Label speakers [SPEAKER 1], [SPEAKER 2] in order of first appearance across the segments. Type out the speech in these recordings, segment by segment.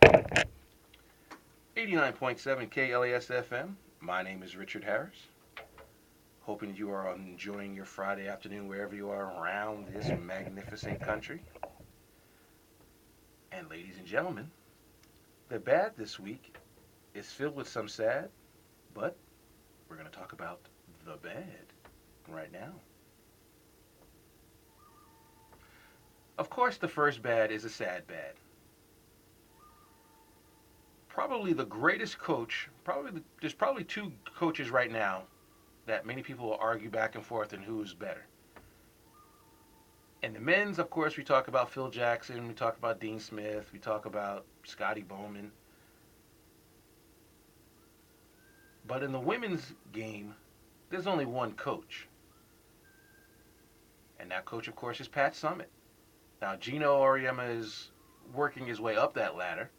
[SPEAKER 1] 89.7 KLAS FM. My name is Richard Harris. Hoping you are enjoying your Friday afternoon wherever you are around this magnificent country. And ladies and gentlemen, the bad this week is filled with some sad, but we're going to talk about the bad right now. Of course, the first bad is a sad bad. Probably the greatest coach, there's probably two coaches right now that many people will argue back and forth on who's better. And the men's, of course, we talk about Phil Jackson, we talk about Dean Smith, we talk about Scotty Bowman. But in the women's game, there's only one coach. And that coach, of course, is Pat Summitt. Now, Gino Auriemma is working his way up that ladder.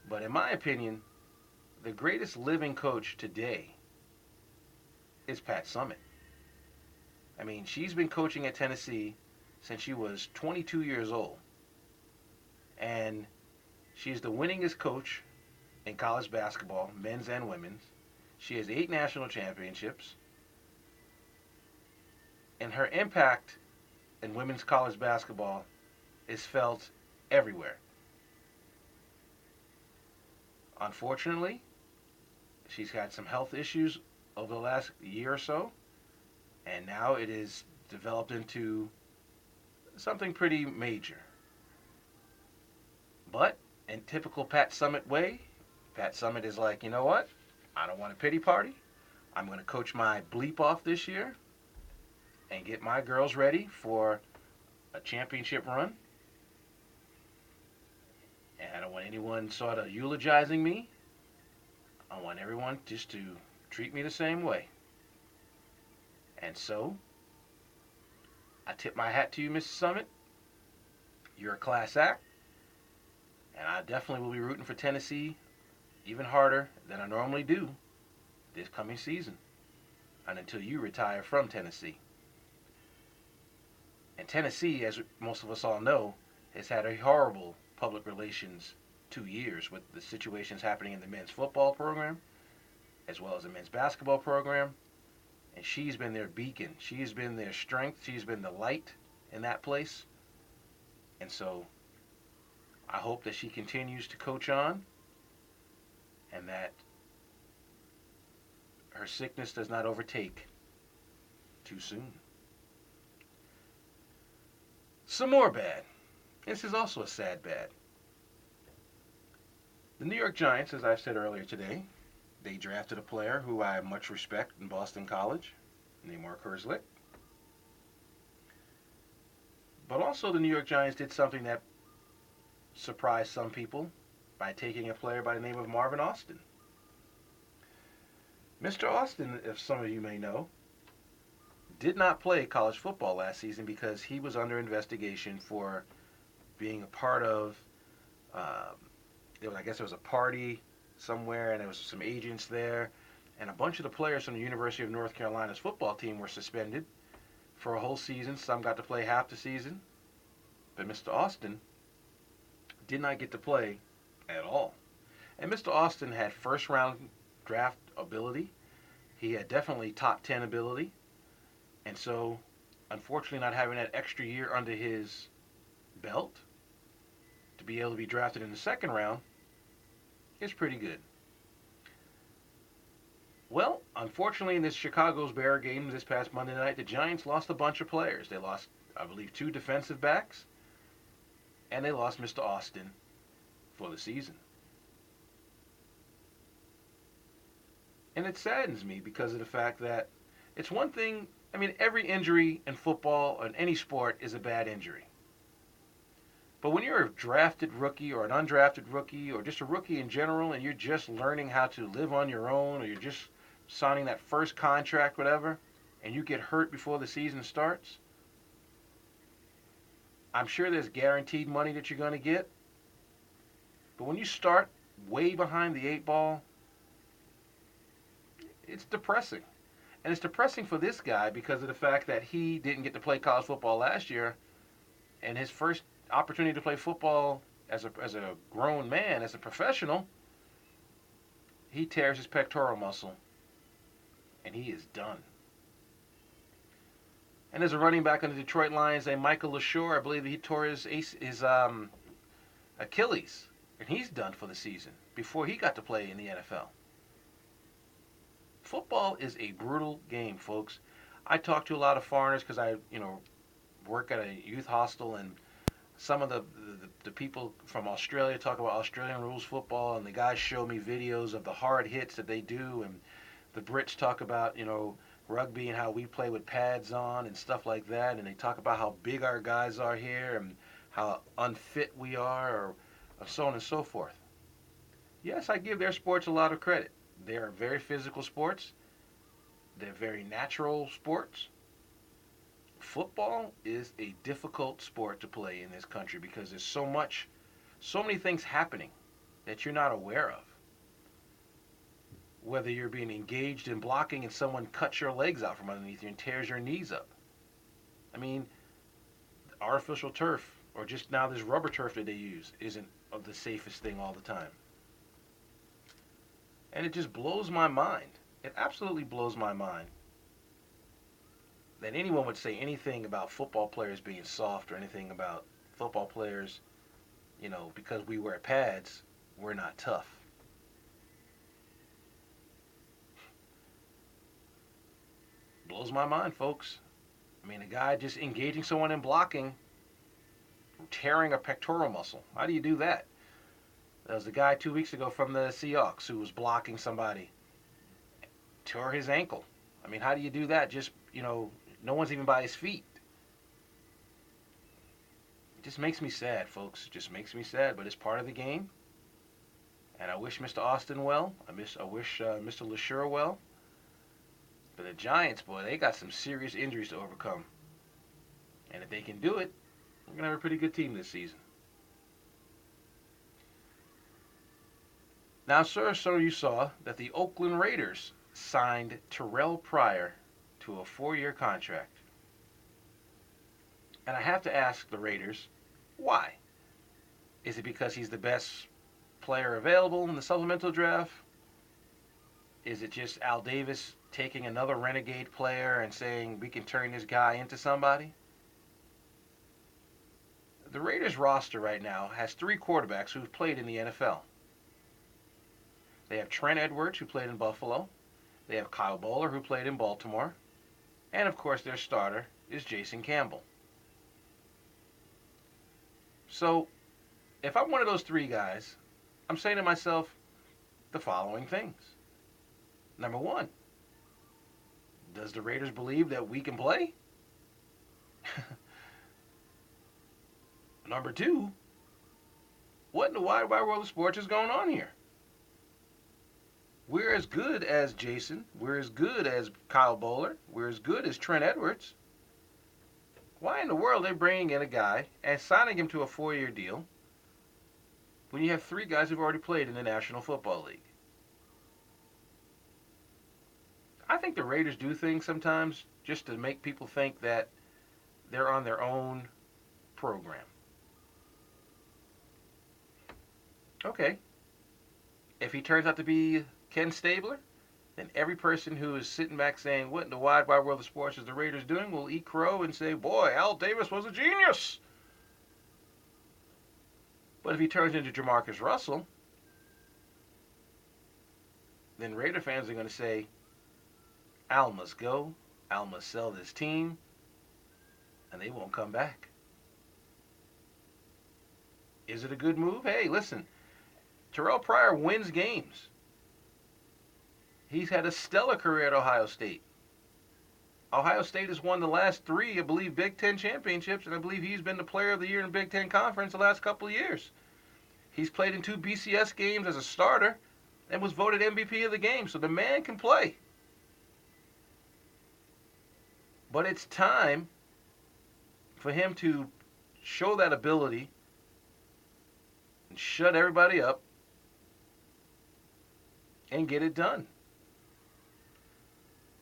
[SPEAKER 1] But in my opinion, the greatest living coach today is Pat Summitt. I mean, she's been coaching at Tennessee since she was 22 years old. And she's the winningest coach in college basketball, men's and women's. She has 8 national championships. And her impact in women's college basketball is felt everywhere. Unfortunately, she's had some health issues over the last year or so, and now it is developed into something pretty major. But in typical Pat Summitt way, Pat Summitt is like, you know what? I don't want a pity party. I'm going to coach my bleep off this year and get my girls ready for a championship run. And I don't want anyone sort of eulogizing me. I want everyone just to treat me the same way. And so, I tip my hat to you, Mr. Summitt. You're a class act. And I definitely will be rooting for Tennessee even harder than I normally do this coming season. And until you retire from Tennessee. And Tennessee, as most of us all know, has had a horrible public relations 2 years with the situations happening in the men's football program as well as the men's basketball program. And she's been their beacon. She's been their strength. She's been the light in that place. And so I hope that she continues to coach on and that her sickness does not overtake too soon. Some more bad. This is also a sad bad. The New York Giants, as I said earlier today, they drafted a player who I have much respect in Boston College, named Mark Herzlich. But also the New York Giants did something that surprised some people by taking a player by the name of Marvin Austin. Mr. Austin, if some of you may know, did not play college football last season because he was under investigation for being a part of, I guess there was a party somewhere and there was some agents there. And a bunch of the players from the University of North Carolina's football team were suspended for a whole season. Some got to play half the season. But Mr. Austin did not get to play at all. And Mr. Austin had first round draft ability. He had definitely top 10 ability. And so, unfortunately, not having that extra year under his belt to be able to be drafted in the second round is pretty good. Well, unfortunately, in this Chicago's Bear game this past Monday night, the Giants lost a bunch of players. They lost, I believe, 2 defensive backs, and they lost Mr. Austin for the season. And it saddens me because of the fact that it's one thing, I mean, every injury in football or in any sport is a bad injury. But when you're a drafted rookie or an undrafted rookie or just a rookie in general and you're just learning how to live on your own or you're just signing that first contract, whatever, and you get hurt before the season starts, I'm sure there's guaranteed money that you're going to get. But when you start way behind the 8 ball, it's depressing. And it's depressing for this guy because of the fact that he didn't get to play college football last year, and his first opportunity to play football as a grown man, as a professional, he tears his pectoral muscle, and he is done. And there's a running back on the Detroit Lions named Michael LaSure. I believe he tore his Achilles, and he's done for the season before he got to play in the NFL. Football is a brutal game, folks. I talk to a lot of foreigners because I, work at a youth hostel, and some of the people from Australia talk about Australian rules football, and the guys show me videos of the hard hits that they do, and the Brits talk about, rugby and how we play with pads on and stuff like that, and they talk about how big our guys are here and how unfit we are, or so on and so forth. Yes, I give their sports a lot of credit. They are very physical sports. They're very natural sports. Football is a difficult sport to play in this country because there's so many things happening that you're not aware of. Whether you're being engaged in blocking and someone cuts your legs out from underneath you and tears your knees up. I mean, artificial turf, or just now this rubber turf that they use, isn't the safest thing all the time. And it just blows my mind. It absolutely blows my mind that anyone would say anything about football players being soft, or anything about football players, because we wear pads, we're not tough. Blows my mind, folks. I mean, a guy just engaging someone in blocking, tearing a pectoral muscle. How do you do that? There was a guy 2 weeks ago from the Seahawks who was blocking somebody, tore his ankle. I mean, how do you do that? Just, no one's even by his feet. It just makes me sad, folks. It just makes me sad, but it's part of the game. And I wish Mr. Austin well. I wish Mr. LaSure well. But the Giants, boy, they got some serious injuries to overcome. And if they can do it, we're going to have a pretty good team this season. Now, sir, so you saw that the Oakland Raiders signed Terrell Pryor to a 4-year contract. And I have to ask the Raiders, why? Is it because he's the best player available in the supplemental draft? Is it just Al Davis taking another renegade player and saying we can turn this guy into somebody? The Raiders roster right now has 3 quarterbacks who've played in the NFL. They have Trent Edwards, who played in Buffalo. They have Kyle Bowler, who played in Baltimore. And, of course, their starter is Jason Campbell. So, if I'm one of those 3 guys, I'm saying to myself the following things. Number 1, does the Raiders believe that we can play? Number 2, what in the wide world of sports is going on here? We're as good as Jason. We're as good as Kyle Bowler. We're as good as Trent Edwards. Why in the world are they bringing in a guy and signing him to a 4-year deal when you have 3 guys who've already played in the National Football League? I think the Raiders do things sometimes just to make people think that they're on their own program. Okay. If he turns out to be Ken Stabler, then every person who is sitting back saying, what in the wide world of sports is the Raiders doing, will eat crow and say, boy, Al Davis was a genius. But if he turns into Jamarcus Russell, then Raider fans are going to say, Al must go, Al must sell this team, and they won't come back. Is it a good move? Hey, listen, Terrell Pryor wins games. He's had a stellar career at Ohio State. Ohio State has won the last 3, I believe, Big Ten championships, and I believe he's been the player of the year in the Big Ten Conference the last couple of years. He's played in 2 BCS games as a starter and was voted MVP of the game, so the man can play. But it's time for him to show that ability and shut everybody up and get it done.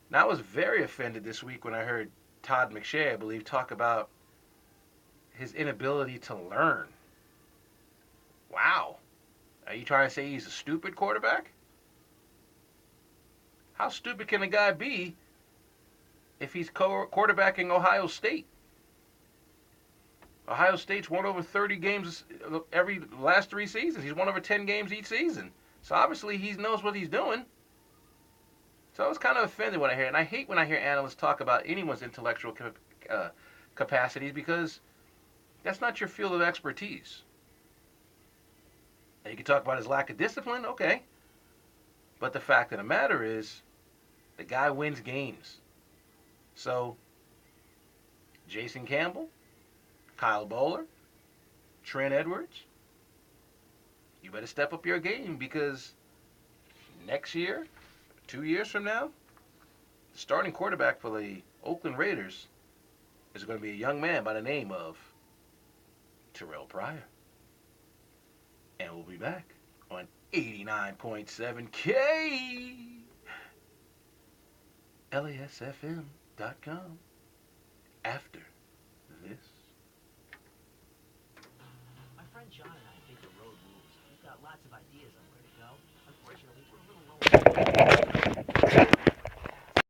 [SPEAKER 1] Now, I was very offended this week when I heard Todd McShay, I believe, talk about his inability to learn. Wow. Are you trying to say he's a stupid quarterback? How stupid can a guy be if he's quarterbacking Ohio State? Ohio State's won over 30 games every last 3 seasons. He's won over 10 games each season. So obviously he knows what he's doing. So I was kind of offended when I hear it. And I hate when I hear analysts talk about anyone's intellectual capacities because that's not your field of expertise. Now, you can talk about his lack of discipline, okay. But the fact of the matter is, the guy wins games. So, Jason Campbell, Kyle Bowler, Trent Edwards, you better step up your game because next year, 2 years from now, the starting quarterback for the Oakland Raiders is going to be a young man by the name of Terrell Pryor. And we'll be back on 89.7 K LASFM.com after this.
[SPEAKER 2] My friend John and I think the road rules. We've got lots of ideas on where to go. Unfortunately, we're a little low.